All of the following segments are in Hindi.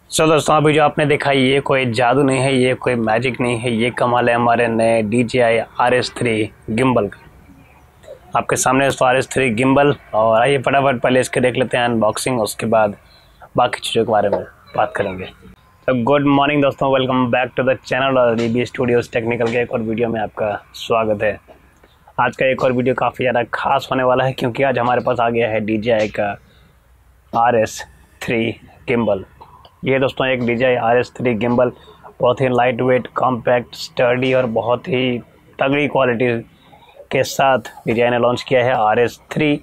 दोस्तों अभी जो आपने देखा ये कोई जादू नहीं है, ये कोई मैजिक नहीं है, ये कमाल है हमारे नए DJI RS3 गिम्बल का। आपके सामने दोस्तों RS3 गिम्बल। और आइए फटाफट पहले इसके देख लेते हैं अनबॉक्सिंग, उसके बाद बाकी चीज़ों के बारे में बात करेंगे। तो गुड मॉर्निंग दोस्तों, welcome back to the channel और DB स्टूडियोज टेक्निकल के एक और वीडियो में आपका स्वागत है। आज का एक और वीडियो काफ़ी ज़्यादा खास होने वाला है क्योंकि आज हमारे पास आ गया है DJI का RS3 गिम्बल। ये दोस्तों एक DJI RS3 गिम्बल बहुत ही लाइट वेट, कॉम्पैक्ट, स्टर्डी और बहुत ही तगड़ी क्वालिटी के साथ DJI ने लॉन्च किया है RS3।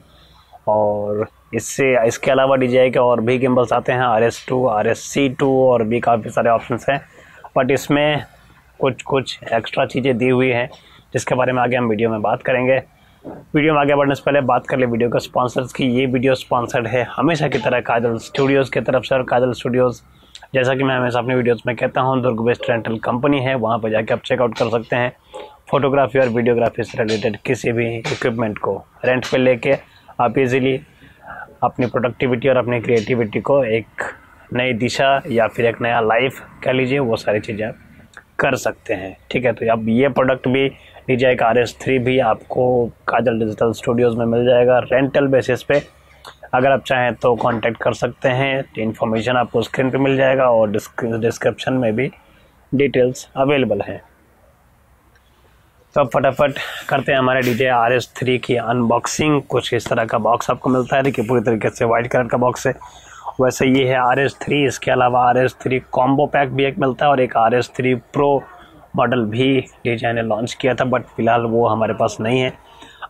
और इसके अलावा DJI के और भी गिम्बल्स आते हैं RS2, RSC2 और भी काफ़ी सारे ऑप्शंस हैं, बट इसमें कुछ एक्स्ट्रा चीज़ें दी हुई हैं जिसके बारे में आगे हम वीडियो में बात करेंगे। वीडियो में आगे बढ़ने से पहले बात कर ले वीडियो के स्पॉन्सर्स की। ये वीडियो स्पॉन्सर्ड है हमेशा की तरह काजल स्टूडियोज़ की तरफ से। और काजल स्टूडियोज़, जैसा कि मैं हमेशा अपनी वीडियोस में कहता हूँ, दुर्ग बेस्ट रेंटल कंपनी है। वहाँ पर जाके आप चेकआउट कर सकते हैं। फोटोग्राफी और वीडियोग्राफी से रिलेटेड किसी भी इक्विपमेंट को रेंट पे लेके आप इजीली अपनी प्रोडक्टिविटी और अपनी क्रिएटिविटी को एक नई दिशा या फिर एक नया लाइफ कह लीजिए, वो सारी चीज़ें आप कर सकते हैं। ठीक है, तो अब ये प्रोडक्ट भी DJI का RS3 भी आपको काजल डिजिटल स्टूडियोज़ में मिल जाएगा रेंटल बेसिस पे। अगर आप चाहें तो कांटेक्ट कर सकते हैं। इन्फॉर्मेशन आपको स्क्रीन पे मिल जाएगा और डिस्क्रिप्शन में भी डिटेल्स अवेलेबल हैं। तो अब फटाफट करते हैं हमारे DJI RS3 की अनबॉक्सिंग। कुछ इस तरह का बॉक्स आपको मिलता है, देखिए पूरी तरीके से वाइट कलर का बॉक्स है। वैसे ये है RS3। इसके अलावा RS3 कॉम्बो पैक भी एक मिलता है और एक RS3 प्रो मॉडल भी DJI ने लॉन्च किया था, बट फिलहाल वो हमारे पास नहीं है।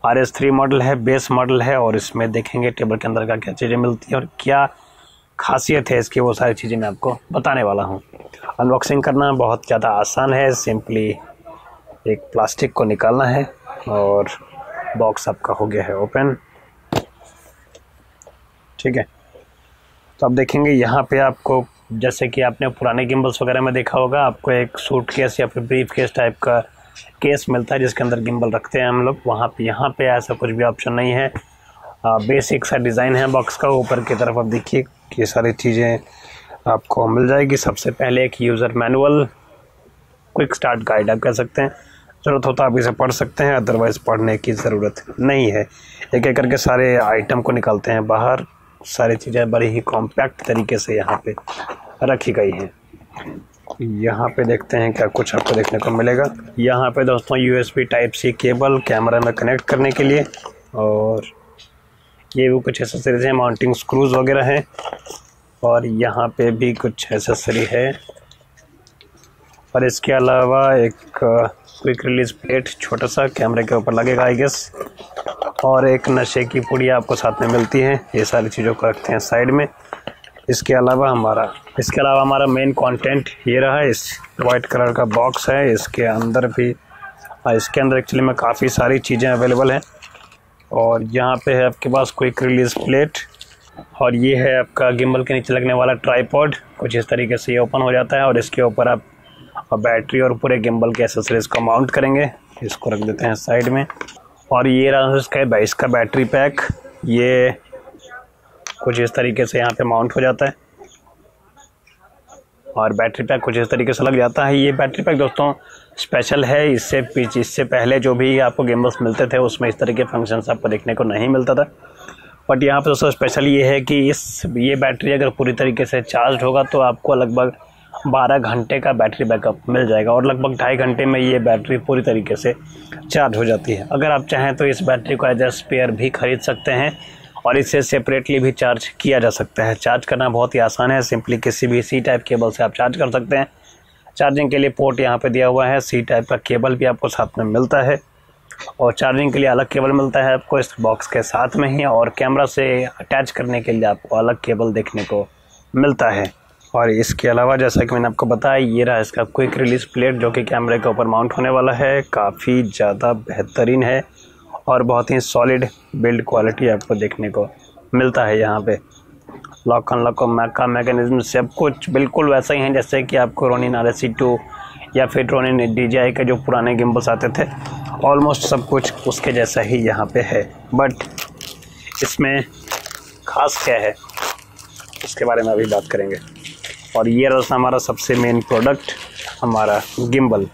RS3 मॉडल है, बेस मॉडल है, और इसमें देखेंगे टेबल के अंदर का क्या चीज़ें मिलती है और क्या खासियत है इसकी, वो सारी चीज़ें मैं आपको बताने वाला हूँ। अनबॉक्सिंग करना बहुत ज़्यादा आसान है। सिंपली एक प्लास्टिक को निकालना है और बॉक्स आपका हो गया है ओपन। ठीक है, तो अब देखेंगे यहाँ पे आपको, जैसे कि आपने पुराने गिम्बल्स वगैरह में देखा होगा, आपको एक सूटकेस या फिर ब्रीफ केस टाइप का केस मिलता है जिसके अंदर गिम्बल रखते हैं हम लोग। यहाँ पे ऐसा कुछ भी ऑप्शन नहीं है। बेसिक सा डिज़ाइन है बॉक्स का। ऊपर की तरफ आप देखिए ये सारी चीज़ें आपको मिल जाएगी। सबसे पहले एक user manual, quick start guide आप कह सकते हैं। ज़रूरत हो तो आप इसे पढ़ सकते हैं, अदरवाइज़ पढ़ने की ज़रूरत नहीं है। एक एक करके सारे आइटम को निकालते हैं बाहर। सारी चीज़ें बड़ी ही कॉम्पैक्ट तरीके से यहाँ पे रखी गई हैं। यहाँ पे देखते हैं क्या कुछ आपको देखने को मिलेगा। यहाँ पे दोस्तों USB Type-C केबल कैमरा में कनेक्ट करने के लिए, और ये भी कुछ एसेसरीज हैं, माउंटिंग स्क्रूज वगैरह हैं। और यहाँ पे भी कुछ एसेसरी है। और इसके अलावा एक क्विक रिलीज प्लेट छोटा सा कैमरे के ऊपर लगेगा आई गेस, और एक नशे की पुड़ी आपको साथ में मिलती है। ये सारी चीज़ों को रखते हैं साइड में। इसके अलावा हमारा मेन कंटेंट ये रहा। इस वाइट कलर का बॉक्स है, इसके अंदर एक्चुअली में काफ़ी सारी चीज़ें अवेलेबल हैं। और यहाँ पे है आपके पास क्विक रिलीज प्लेट, और ये है आपका गिम्बल के नीचे लगने वाला ट्राइपॉड। कुछ इस तरीके से ये ओपन हो जाता है और इसके ऊपर आप बैटरी और पूरे गिम्बल के एक्सेसरीज को माउंट करेंगे। इसको रख देते हैं साइड में। और ये रहा इसका बैटरी पैक। ये कुछ इस तरीके से यहाँ पे माउंट हो जाता है और बैटरी पैक कुछ इस तरीके से लग जाता है। ये बैटरी पैक दोस्तों स्पेशल है। इससे पहले जो भी आपको गिम्बल्स मिलते थे उसमें इस तरह के फंक्शंस आपको देखने को नहीं मिलता था, बट यहाँ पे दोस्तों स्पेशल ये है कि ये बैटरी अगर पूरी तरीके से चार्ज होगा तो आपको लगभग 12 घंटे का बैटरी बैकअप मिल जाएगा, और लगभग 2.5 घंटे में ये बैटरी पूरी तरीके से चार्ज हो जाती है। अगर आप चाहें तो इस बैटरी को एज ए स्पेयर भी खरीद सकते हैं और इसे सेपरेटली भी चार्ज किया जा सकता है। चार्ज करना बहुत ही आसान है। सिंपली किसी भी C टाइप केबल से आप चार्ज कर सकते हैं। चार्जिंग के लिए पोर्ट यहाँ पे दिया हुआ है। C टाइप का केबल भी आपको साथ में मिलता है, और चार्जिंग के लिए अलग केबल मिलता है आपको इस बॉक्स के साथ में ही, और कैमरा से अटैच करने के लिए आपको अलग केबल देखने को मिलता है। और इसके अलावा जैसा कि मैंने आपको बताया, ये रहा इसका क्विक रिलीज प्लेट जो कि कैमरे के ऊपर माउंट होने वाला है। काफ़ी ज़्यादा बेहतरीन है और बहुत ही सॉलिड बिल्ड क्वालिटी आपको देखने को मिलता है। यहाँ पे लॉक अनलॉक का मैकेनिज्म सब कुछ बिल्कुल वैसा ही है जैसे कि आपको रोनिन RSC2 या फिर रोनिन DJI के जो पुराने गिम्बल्स आते थे, ऑलमोस्ट सब कुछ उसके जैसा ही यहाँ पे है। बट इसमें खास क्या है इसके बारे में अभी बात करेंगे। और ये रहा हमारा सबसे मेन प्रोडक्ट, हमारा गिम्बल।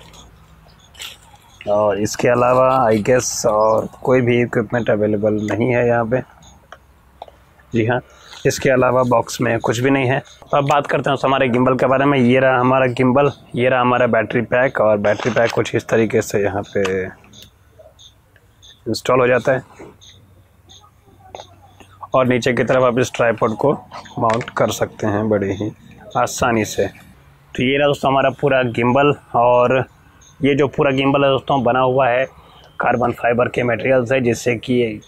और इसके अलावा आई गेस और कोई भी इक्विपमेंट अवेलेबल नहीं है यहाँ पे। जी हाँ, इसके अलावा बॉक्स में कुछ भी नहीं है। तो अब बात करते हैं हमारे गिम्बल के बारे में। ये रहा हमारा गिम्बल, ये रहा हमारा बैटरी पैक, और बैटरी पैक कुछ इस तरीके से यहाँ पे इंस्टॉल हो जाता है और नीचे की तरफ आप इस ट्राइपॉड को माउंट कर सकते हैं बड़े ही आसानी से। तो ये रहा दोस्तों हमारा पूरा गिम्बल, और ये जो पूरा गिम्बल है दोस्तों बना हुआ है कार्बन फाइबर के मटेरियल से, जिससे कि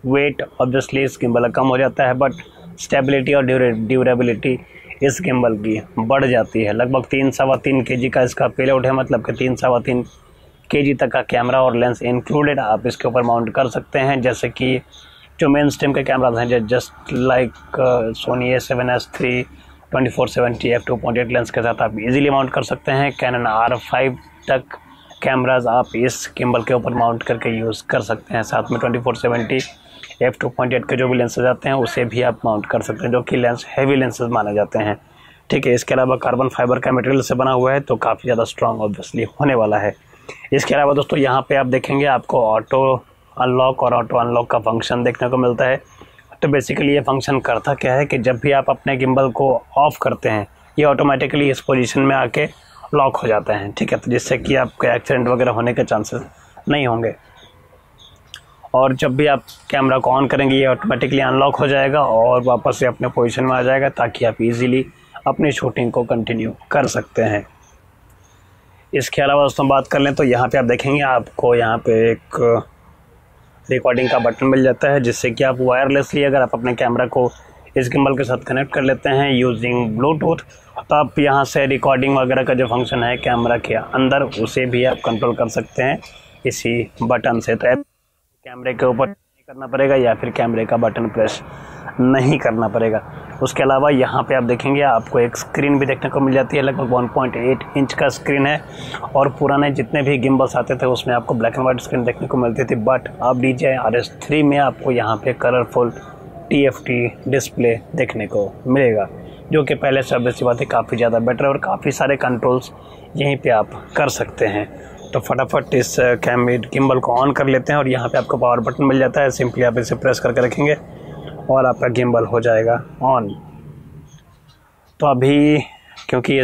वेट ऑब्वियसली इस गिम्बल का कम हो जाता है, बट स्टेबिलिटी और ड्यूरेबिलिटी इस गिम्बल की बढ़ जाती है। लगभग 3-3.25 kg का इसका पेलोड है, मतलब कि 3-3.25 kg तक का कैमरा और लेंस इंक्लूडेड आप इसके ऊपर माउंट कर सकते हैं। जैसे कि जो मेन स्ट्रीम के कैमराज हैं, just like Sony A7S III 2470 f2.8 lens के साथ आप इजीली माउंट कर सकते हैं। कैनन R5 तक कैमराज आप इस गिम्बल के ऊपर माउंट करके यूज़ कर सकते हैं। साथ में 2470 f2.8 के जो भी लेंसेज आते हैं उसे भी आप माउंट कर सकते हैं, जो कि लेंस हैवी लेंसेज माने जाते हैं। ठीक है, इसके अलावा कार्बन फाइबर का मटेरियल से बना हुआ है, तो काफ़ी ज़्यादा स्ट्रॉन्ग ऑब्वियसली होने वाला है। इसके अलावा दोस्तों यहाँ पे आप देखेंगे आपको ऑटो अनलॉक और ऑटो अनलॉक का फंक्शन देखने को मिलता है। तो बेसिकली ये फंक्शन करता क्या है कि जब भी आप अपने गिम्बल को ऑफ करते हैं, ये ऑटोमेटिकली इस पोजीशन में आके लॉक हो जाते हैं। ठीक है, तो जिससे कि आपको एक्सीडेंट वगैरह होने के चांसेस नहीं होंगे। और जब भी आप कैमरा को ऑन करेंगे, ये ऑटोमेटिकली अनलॉक हो जाएगा और वापस से अपने पोजीशन में आ जाएगा, ताकि आप इजीली अपनी शूटिंग को कंटिन्यू कर सकते हैं। इसके अलावा दोस्तों बात कर लें तो यहाँ पे आप देखेंगे आपको यहाँ पे एक रिकॉर्डिंग का बटन मिल जाता है, जिससे कि आप वायरलेसली अगर आप अपने कैमरा को इस गिम्बल के साथ कनेक्ट कर लेते हैं यूजिंग ब्लूटूथ, तो आप यहाँ से रिकॉर्डिंग वगैरह का जो फंक्शन है कैमरा के अंदर, उसे भी आप कंट्रोल कर सकते हैं इसी बटन से। तो कैमरे के ऊपर नहीं करना पड़ेगा या फिर कैमरे का बटन प्रेस नहीं करना पड़ेगा। उसके अलावा यहाँ पे आप देखेंगे आपको एक स्क्रीन भी देखने को मिल जाती है, लगभग 1.8 इंच का स्क्रीन है। और पुराने जितने भी गिम्बल्स आते थे उसमें आपको ब्लैक एंड वाइट स्क्रीन देखने को मिलती थी, बट अब DJI RS3 में आपको यहाँ पे कलरफुल TFT डिस्प्ले देखने को मिलेगा, जो कि पहले से ऑब्वियसली बात है काफ़ी ज़्यादा बेटर, और काफ़ी सारे कंट्रोल्स यहीं पे आप कर सकते हैं। तो फटाफट इस गिम्बल को ऑन कर लेते हैं, और यहाँ पे आपको पावर बटन मिल जाता है। सिंपली आप इसे प्रेस करके रखेंगे और आपका गिम्बल हो जाएगा ऑन। तो अभी क्योंकि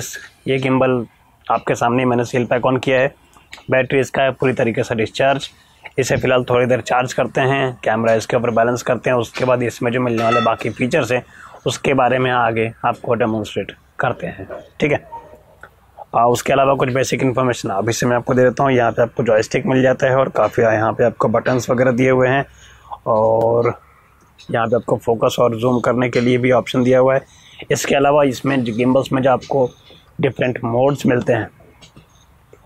ये गिम्बल आपके सामने मैंने सील पैक ऑन किया है, बैटरी इसका है पूरी तरीके से डिस्चार्ज। इसे फ़िलहाल थोड़ी देर चार्ज करते हैं, कैमरा इसके ऊपर बैलेंस करते हैं, उसके बाद इसमें जो मिलने वाले बाकी फीचर्स हैं उसके बारे में आगे आपको डेमोन्स्ट्रेट करते हैं। ठीक है, उसके अलावा कुछ बेसिक इन्फॉर्मेशन अभी से मैं आपको दे देता हूँ। यहाँ पे आपको जॉयस्टिक मिल जाता है और काफ़ी यहाँ पे आपको बटन्स वगैरह दिए हुए हैं, और यहाँ पे आपको फोकस और जूम करने के लिए भी ऑप्शन दिया हुआ है। इसके अलावा इसमें गिम्बल्स में जो आपको डिफरेंट मोड्स मिलते हैं,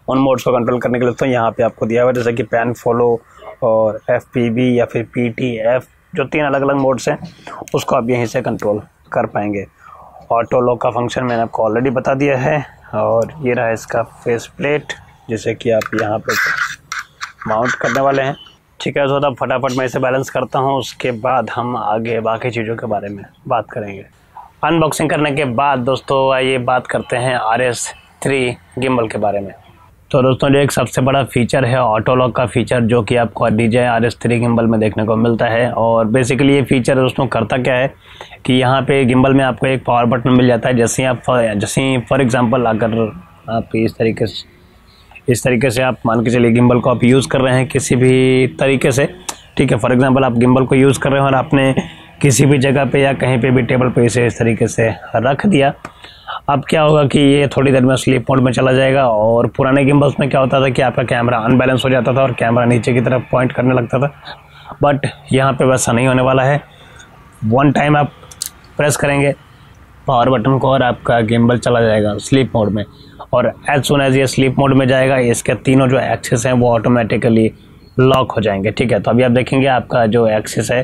उन मोड्स को कंट्रोल करने के लिए तो यहाँ पे आपको दिया हुआ है, जैसे कि पैन फॉलो और FPV या फिर PTF, जो 3 अलग अलग मोड्स हैं, उसको आप यहीं से कंट्रोल कर पाएंगे। ऑटो लॉक का फंक्शन मैंने आपको ऑलरेडी बता दिया है, और ये रहा इसका फेस प्लेट, जिसे कि आप यहाँ पे माउंट करने वाले हैं। ठीक है, तो तब फटाफट मैं इसे बैलेंस करता हूँ, उसके बाद हम आगे बाकी चीज़ों के बारे में बात करेंगे। अनबॉक्सिंग करने के बाद दोस्तों आइए बात करते हैं RS3 गिम्बल के बारे में। तो दोस्तों जो एक सबसे बड़ा फीचर है ऑटो लॉक का फीचर, जो कि आपको DJI RS3 गिम्बल में देखने को मिलता है। और बेसिकली ये फीचर दोस्तों करता क्या है कि यहाँ पे गिम्बल में आपको एक पावर बटन मिल जाता है। जैसे फॉर एग्जांपल अगर आप इस तरीके से आप मान के चलिए गिम्बल को आप यूज़ कर रहे हैं किसी भी तरीके से। ठीक है, फॉर एग्जांपल आप गिम्बल को यूज़ कर रहे हो और आपने किसी भी जगह पे या कहीं पे भी टेबल पे इसे इस तरीके से रख दिया। अब क्या होगा कि ये थोड़ी देर में स्लीप मोड में चला जाएगा। और पुराने गिम्बल्स में क्या होता था कि आपका कैमरा अनबैलेंस हो जाता था और कैमरा नीचे की तरफ पॉइंट करने लगता था, बट यहाँ पे वैसा नहीं होने वाला है। वन टाइम आप प्रेस करेंगे पावर बटन को और आपका गिम्बल चला जाएगा स्लीप मोड में, और एज सुन एज ये स्लीप मोड में जाएगा, इसके तीनों जो एक्सिस हैं वो ऑटोमेटिकली लॉक हो जाएंगे। ठीक है, तो अभी आप देखेंगे आपका जो एक्सिस है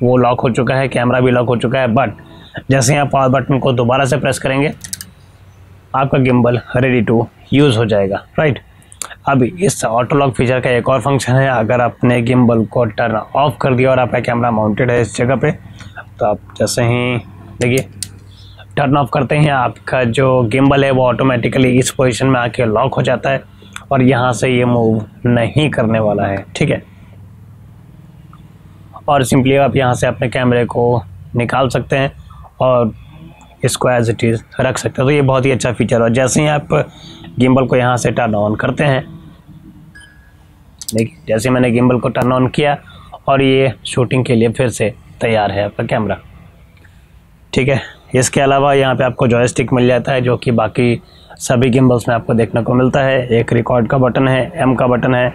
वो लॉक हो चुका है, कैमरा भी लॉक हो चुका है, बट जैसे ही आप पावर बटन को दोबारा से प्रेस करेंगे आपका गिम्बल रेडी टू यूज़ हो जाएगा। राइट, अभी इस ऑटो लॉक फीचर का एक और फंक्शन है। अगर आपने गिम्बल को टर्न ऑफ कर दिया और आपका कैमरा माउंटेड है इस जगह पे, तो आप जैसे ही देखिए टर्न ऑफ करते हैं आपका जो गिम्बल है वो ऑटोमेटिकली इस पोजीशन में आके लॉक हो जाता है और यहाँ से ये मूव नहीं करने वाला है, ठीक है। और सिंपली आप यहाँ से अपने कैमरे को निकाल सकते हैं और इसको एज इट इज़ रख सकते हैं। तो ये बहुत ही अच्छा फीचर है। और जैसे ही आप गिम्बल को यहाँ से टर्न ऑन करते हैं, देखिए जैसे मैंने गिम्बल को टर्न ऑन किया और ये शूटिंग के लिए फिर से तैयार है आपका कैमरा, ठीक है। इसके अलावा यहाँ पे आपको जॉयस्टिक मिल जाता है जो कि बाकी सभी गिम्बल्स में आपको देखने को मिलता है। एक रिकॉर्ड का बटन है, एम का बटन है,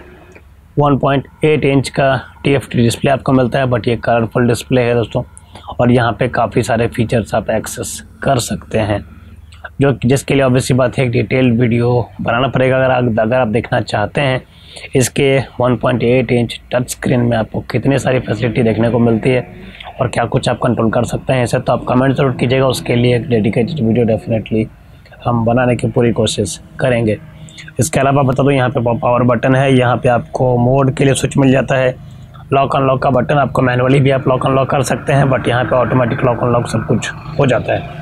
1.8 इंच का TFT डिस्प्ले आपको मिलता है, बट ये कलरफुल डिस्प्ले है दोस्तों। और यहाँ पे काफ़ी सारे फीचर्स आप एक्सेस कर सकते हैं, जो जिसके लिए ऑब्वियसली बात है एक डिटेल्ड वीडियो बनाना पड़ेगा अगर आप देखना चाहते हैं इसके 1.8 इंच टच स्क्रीन में आपको कितनी सारी फैसिलिटी देखने को मिलती है और क्या कुछ आप कंट्रोल कर सकते हैं इसे। तो आप कमेंट ज़रूर कीजिएगा, उसके लिए एक डेडिकेटेड वीडियो डेफिनेटली हम बनाने की पूरी कोशिश करेंगे। इसके अलावा बता दूं यहाँ पे पावर बटन है, यहाँ पे आपको मोड के लिए स्विच मिल जाता है। लॉक अनलॉक का बटन आपको मैनुअली भी आप लॉक अनलॉक कर सकते हैं, बट यहाँ पे ऑटोमेटिक लॉक अनलॉक सब कुछ हो जाता है।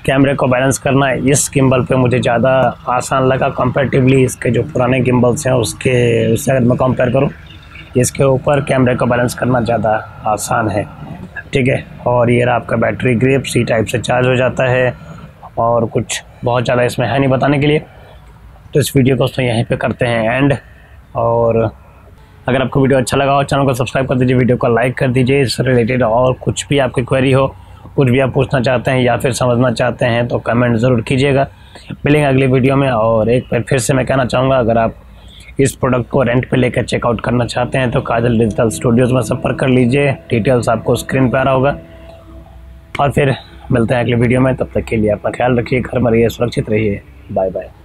कैमरे को बैलेंस करना इस गिम्बल पे मुझे ज़्यादा आसान लगा कंपैरेटिवली इसके जो पुराने गिम्बल्स हैं उससे अगर मैं कंपेयर करूँ, इसके ऊपर कैमरे को बैलेंस करना ज़्यादा आसान है, ठीक है। और ये रहा आपका बैटरी ग्रिप, सी टाइप से चार्ज हो जाता है और कुछ बहुत ज़्यादा इसमें है नहीं बताने के लिए। तो इस वीडियो को दोस्तों यहीं पे करते हैं एंड। और अगर आपको वीडियो अच्छा लगा हो चैनल को सब्सक्राइब कर दीजिए, वीडियो को लाइक कर दीजिए। इससे रिलेटेड और कुछ भी आपकी क्वेरी हो, कुछ भी आप पूछना चाहते हैं या फिर समझना चाहते हैं तो कमेंट ज़रूर कीजिएगा। मिलेंगे अगली वीडियो में। और एक बार फिर से मैं कहना चाहूँगा, अगर आप इस प्रोडक्ट को रेंट पे लेकर चेकआउट करना चाहते हैं तो काजल डिजिटल स्टूडियोज़ में संपर्क कर लीजिए। डिटेल्स आपको स्क्रीन पर आ रहा होगा। और फिर मिलते हैं अगले वीडियो में, तब तक के लिए अपना ख्याल रखिए, घर में रहिए, सुरक्षित रहिए। Bye bye.